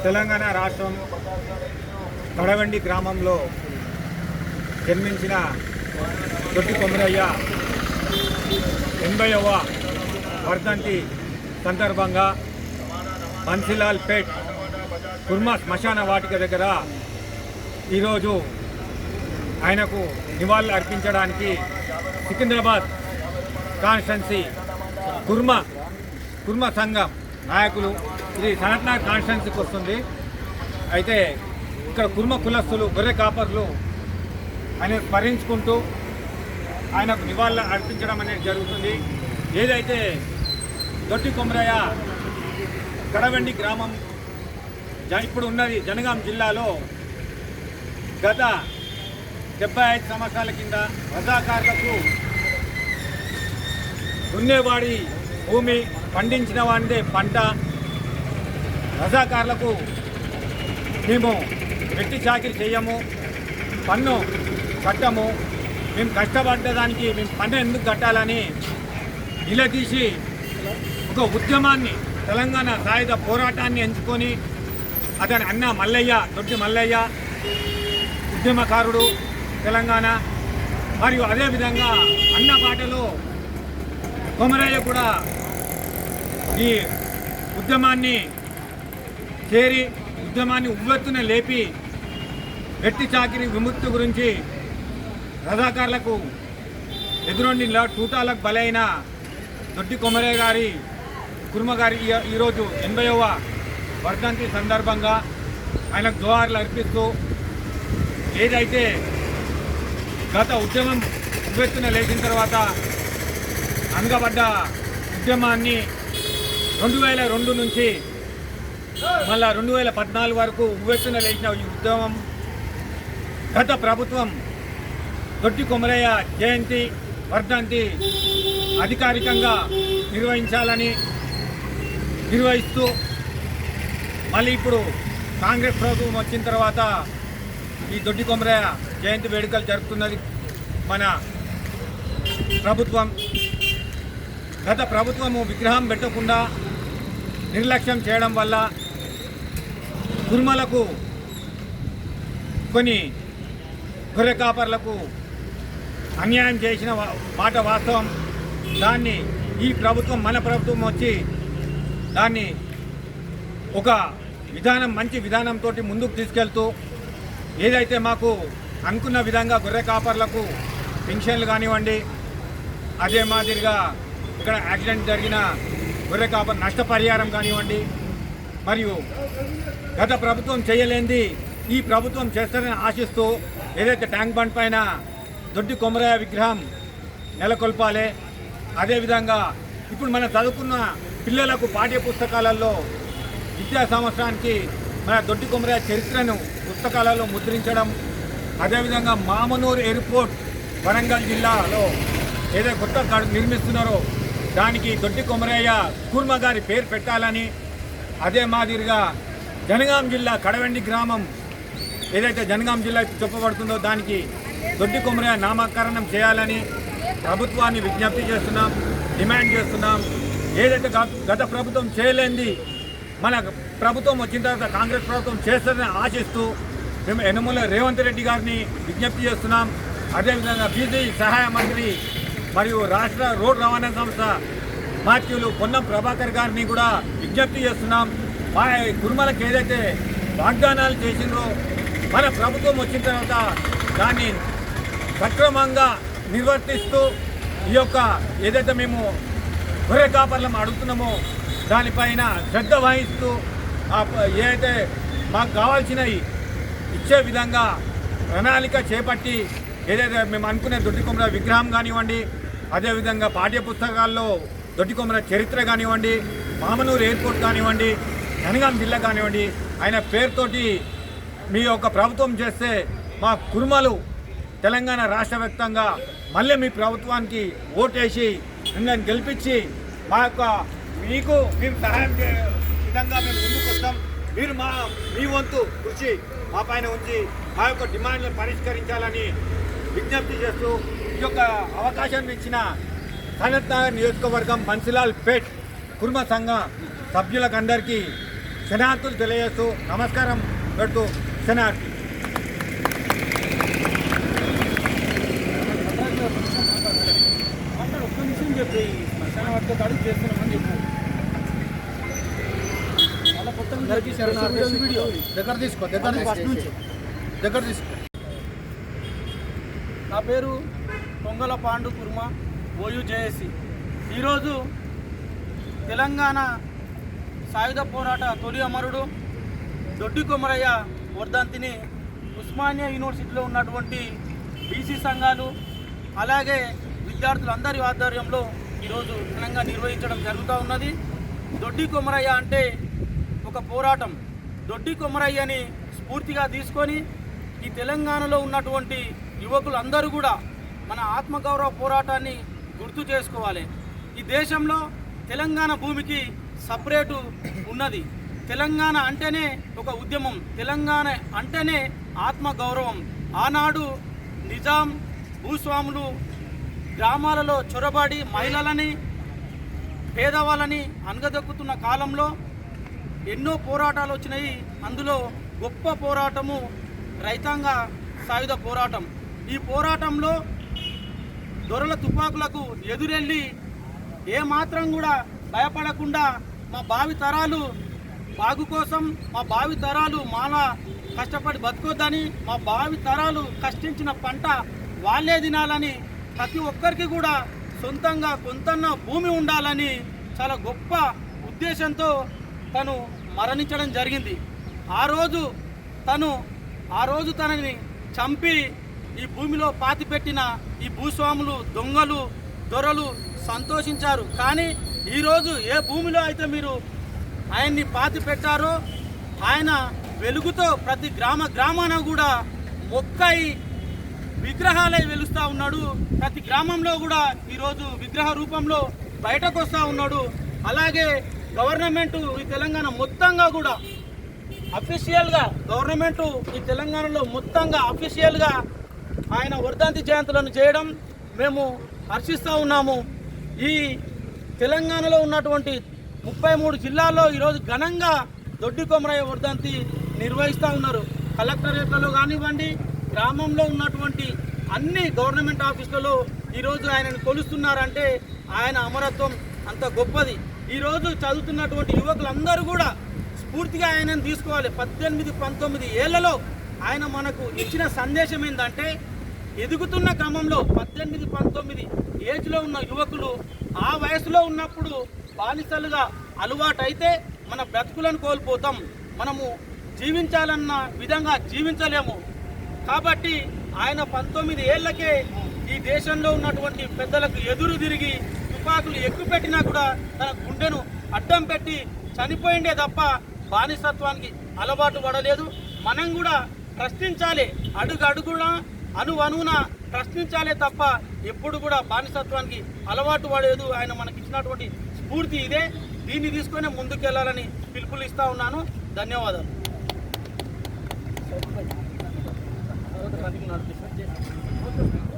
తెలంగాణ రాష్ట్రం కడవండి గ్రామంలో జన్మించిన దొడ్డి కొమరయ్య 80వ వర్ధంతి సందర్భంగా బన్సీలాల్ పేట్ కుర్మా శ్మశాన వాటిక దగ్గర ఈరోజు ఆయనకు నివాళులు అర్పించడానికి సికింద్రాబాద్ కాన్స్టిట్యున్సీ కుర్మా సంఘం నాయకులు ఇది సనత్నగర్ కాన్స్టిట్యున్సీకి వస్తుంది. అయితే ఇక్కడ కుర్మ కులస్తులు గొర్రె కాపర్లు ఆయన స్మరించుకుంటూ ఆయనకు నివాళులు అర్పించడం అనేది జరుగుతుంది. ఏదైతే దొడ్డి కొమరయ్య కడవండి గ్రామం ఇప్పుడు ఉన్నది జనగాం జిల్లాలో గత 75 సంవత్సరాల కింద రజాకారులకు దున్నేవాడి భూమి పండించిన వాడిదే పంట, రజాకారులకు మేము వెట్టి చాకిరి చేయము, పన్ను కట్టము, మేము కష్టపడ్డదానికి మేము పన్ను ఎందుకు కట్టాలని నిలదీసి ఒక ఉద్యమాన్ని తెలంగాణ సాయుధ పోరాటాన్ని ఎంచుకొని అతని అన్న మల్లయ్య దొడ్డి మల్లయ్య ఉద్యమకారుడు తెలంగాణ, మరియు అదేవిధంగా అన్న బాటలో కొమరయ్య కూడా ఈ ఉద్యమాన్ని చేరి ఉద్యమాన్ని ఉవ్వెత్తున లేపి వెట్టి చాకిరి విముక్తి గురించి రజాకారులకు ఎదురొండి టూటాలకు బలైన దొడ్డి కొమరయ్య గారి కుర్మ గారి ఈరోజు 80వ వర్ధంతి సందర్భంగా ఆయనకు జోహార్లు అర్పిస్తూ ఏదైతే గత ఉద్యమం ఉవ్వెత్తున లేచిన తర్వాత అనగబడ్డ ఉద్యమాన్ని 2002 నుంచి మళ్ళా 2014 వరకు ఉవ్వెత్తున లేచిన ఈ ఉద్యమం గత ప్రభుత్వం దొడ్డి కొమరయ్య జయంతి వర్ధంతి అధికారికంగా నిర్వహిస్తూ మళ్ళీ ఇప్పుడు కాంగ్రెస్ ప్రభుత్వం వచ్చిన తర్వాత ఈ దొడ్డి కొమరయ్య జయంతి వేడుకలు జరుపుతున్నది మన ప్రభుత్వం. గత ప్రభుత్వము విగ్రహం పెట్టకుండా నిర్లక్ష్యం చేయడం వల్ల కుర్మలకు కొన్ని గొర్రె కాపర్లకు అన్యాయం చేసిన మాట వాస్తవం. దాన్ని ఈ ప్రభుత్వం మన ప్రభుత్వం వచ్చి దాన్ని ఒక మంచి విధానంతో ముందుకు తీసుకెళ్తూ ఏదైతే మాకు అనుకున్న విధంగా గొర్రె కాపర్లకు పెన్షన్లు కానివ్వండి, అదే మాదిరిగా ఇక్కడ యాక్సిడెంట్ జరిగిన గొర్రె కాపర్ నష్టపరిహారం కానివ్వండి, మరియు గత ప్రభుత్వం చేయలేనిది ఈ ప్రభుత్వం చేస్తారని ఆశిస్తూ ఏదైతే ట్యాంక్ బండ్ పైన దొడ్డి కొమరయ్య విగ్రహం నెలకొల్పాలి. అదేవిధంగా ఇప్పుడు మనం చదువుకున్న పిల్లలకు పాఠ్య పుస్తకాలలో విద్యా సంవత్సరానికి మన దొడ్డి కొమరయ్య చరిత్రను పుస్తకాలలో ముద్రించడం, అదేవిధంగా మామనూరు ఎయిర్పోర్ట్ వరంగల్ జిల్లాలో ఏదైతే కొత్త నిర్మిస్తున్నారో దానికి దొడ్డి కొమరయ్య కుర్మ గారి పేరు పెట్టాలని, అదే మాదిరిగా జనగాం జిల్లా కడవండి గ్రామం ఏదైతే జనగాం జిల్లా చెప్పబడుతుందో దానికి దొడ్డి కొమరయ్య నామకరణం చేయాలని ప్రభుత్వాన్ని విజ్ఞప్తి చేస్తున్నాం, డిమాండ్ చేస్తున్నాం. ఏదైతే గత ప్రభుత్వం చేయలేంది మన ప్రభుత్వం వచ్చిన తర్వాత కాంగ్రెస్ ప్రభుత్వం చేస్తారని ఆశిస్తూ మేము యనమల రేవంత్ రెడ్డి గారిని విజ్ఞప్తి చేస్తున్నాం. అదేవిధంగా బీసీ సహాయ మంత్రి మరియు రాష్ట్ర రోడ్డు రవాణా సంస్థ మాత్యులు పొన్నం ప్రభాకర్ గారిని కూడా విజ్ఞప్తి చేస్తున్నాం. మా కుర్మలకు ఏదైతే వాగ్దానాలు చేసిందో మన ప్రభుత్వం వచ్చిన తర్వాత దాన్ని సక్రమంగా నిర్వర్తిస్తూ ఈ యొక్క ఏదైతే మేము గొర్రె కాపర్లం అడుగుతున్నామో దానిపైన శ్రద్ధ వహిస్తూ ఏదైతే మాకు కావాల్సినవి ఇచ్చే విధంగా ప్రణాళిక చేపట్టి ఏదైతే మేము అనుకునే దొడ్డి కొమరయ్య విగ్రహం కానివ్వండి, అదేవిధంగా పాఠ్య పుస్తకాల్లో దొడ్డి కొమరయ్య చరిత్ర కానివ్వండి, మామనూరు ఎయిర్పోర్ట్ కానివ్వండి, జనగాం జిల్లా కానివ్వండి, ఆయన పేరుతోటి మీ యొక్క ప్రభుత్వం చేస్తే మా కుర్మలు తెలంగాణ రాష్ట్ర వ్యాప్తంగా మళ్ళీ మీ ప్రభుత్వానికి ఓటేసి మిమ్మల్ని గెలిపించి మీకు మేము సహాయం విధంగా మేము ముందుకు వస్తాం. మీరు మీ వంతు కృషి మా పైన ఉంచి మా యొక్క డిమాండ్లను పరిష్కరించాలని విజ్ఞప్తి చేస్తూ ఈ యొక్క అవకాశం ఇచ్చిన సనత్నగర్ నియోజకవర్గం బన్సీలాల్ పేట్ కుర్మ సంఘ సభ్యులకు అందరికీ శనార్థులు తెలియజేస్తూ నమస్కారం పెడుతూ శనార్థి. నా పేరు పొంగల పాండు కుర్మ ఓయుజేఏసీ. ఈరోజు తెలంగాణ సాయుధ పోరాట తొలి అమరుడు దొడ్డి కొమరయ్య వర్ధంతిని ఉస్మానియా యూనివర్సిటీలో ఉన్నటువంటి బీసీ సంఘాలు అలాగే విద్యార్థులందరి ఆధ్వర్యంలో ఈరోజు ఘనంగా నిర్వహించడం జరుగుతూ ఉన్నది. దొడ్డి కొమరయ్య అంటే ఒక పోరాటం. దొడ్డి కొమరయ్యని స్ఫూర్తిగా తీసుకొని ఈ తెలంగాణలో ఉన్నటువంటి యువకులందరూ కూడా మన ఆత్మగౌరవ పోరాటాన్ని గుర్తు చేసుకోవాలి. ఈ దేశంలో తెలంగాణ భూమికి సపరేటు ఉన్నది. తెలంగాణ అంటేనే ఒక ఉద్యమం, తెలంగాణ అంటేనే ఆత్మగౌరవం. ఆనాడు నిజాం భూస్వాములు గ్రామాలలో చొరబడి మహిళలని పేదవాళ్ళని అనగదొక్కుతున్న కాలంలో ఎన్నో పోరాటాలు వచ్చినాయి. అందులో గొప్ప పోరాటము రైతాంగ సాయుధ పోరాటం. ఈ పోరాటంలో దొరల తుపాకులకు ఎదురెళ్ళి ఏమాత్రం కూడా భయపడకుండా మా భావి తరాలు బాగు కోసం, మా భావి తరాలు మాలా కష్టపడి బతుకొద్దని, మా భావి తరాలు కష్టించిన పంట వాళ్ళే తినాలని, ప్రతి ఒక్కరికి కూడా సొంతంగా కొంతన్న భూమి ఉండాలని చాలా గొప్ప ఉద్దేశంతో తను మరణించడం జరిగింది. ఆ రోజు తనని చంపి ఈ భూమిలో పాతిపెట్టిన ఈ భూస్వాములు, దొంగలు, దొరలు సంతోషించారు. కానీ ఈరోజు ఏ భూమిలో అయితే మీరు ఆయన్ని పాతి పెట్టారో ఆయన వెలుగుతో ప్రతి గ్రామాన కూడా మొక్కై విగ్రహాలై వెలుస్తూ ఉన్నాడు. ప్రతి గ్రామంలో కూడా ఈరోజు విగ్రహ రూపంలో బయటకు వస్తూ ఉన్నాడు. అలాగే గవర్నమెంటు ఈ తెలంగాణ మొత్తంగా కూడా అఫీషియల్గా గవర్నమెంటు ఈ తెలంగాణలో మొత్తంగా అఫీషియల్గా ఆయన వర్ధంతి జయంతులను చేయడం మేము హర్షిస్తూ ఉన్నాము. ఈ తెలంగాణలో ఉన్నటువంటి 33 జిల్లాల్లో ఈరోజు ఘనంగా దొడ్డి కొమరయ్య వర్ధంతి నిర్వహిస్తూ ఉన్నారు. కలెక్టరేట్లలో కానివ్వండి, గ్రామంలో ఉన్నటువంటి అన్ని గవర్నమెంట్ ఆఫీసులలో ఈరోజు ఆయనను కొలుస్తున్నారంటే ఆయన అమరత్వం అంత గొప్పది. ఈరోజు చదువుతున్నటువంటి యువకులందరూ కూడా స్ఫూర్తిగా ఆయనను తీసుకోవాలి. 18-19 ఏళ్లలో ఆయన మనకు ఇచ్చిన సందేశం ఏంటంటే, ఎదుగుతున్న క్రమంలో 18-19 ఏజ్లో ఉన్న యువకులు ఆ వయసులో ఉన్నప్పుడు బానిసలుగా అలవాటైతే మన బ్రతుకులను కోల్పోతాం, మనము జీవించాలన్న విధంగా జీవించలేము. కాబట్టి ఆయన 19 ఏళ్లకే ఈ దేశంలో ఉన్నటువంటి పెద్దలకు ఎదురు తిరిగి తుపాకులు ఎక్కుపెట్టినా కూడా తన గుండెను అడ్డం పెట్టి చనిపోయిందే తప్ప బానిసత్వానికి అలవాటు పడలేదు. మనం కూడా ప్రశ్నించాలి, అడుగున అణువున ప్రశ్నించాలే తప్ప ఎప్పుడు కూడా బానిసత్వానికి అలవాటు పడలేదు. ఆయన మనకి ఇచ్చినటువంటి స్ఫూర్తి ఇదే. దీన్ని తీసుకొని ముందుకెళ్లాలని పిలుపులు ఇస్తా ఉన్నాను. ధన్యవాదాలు.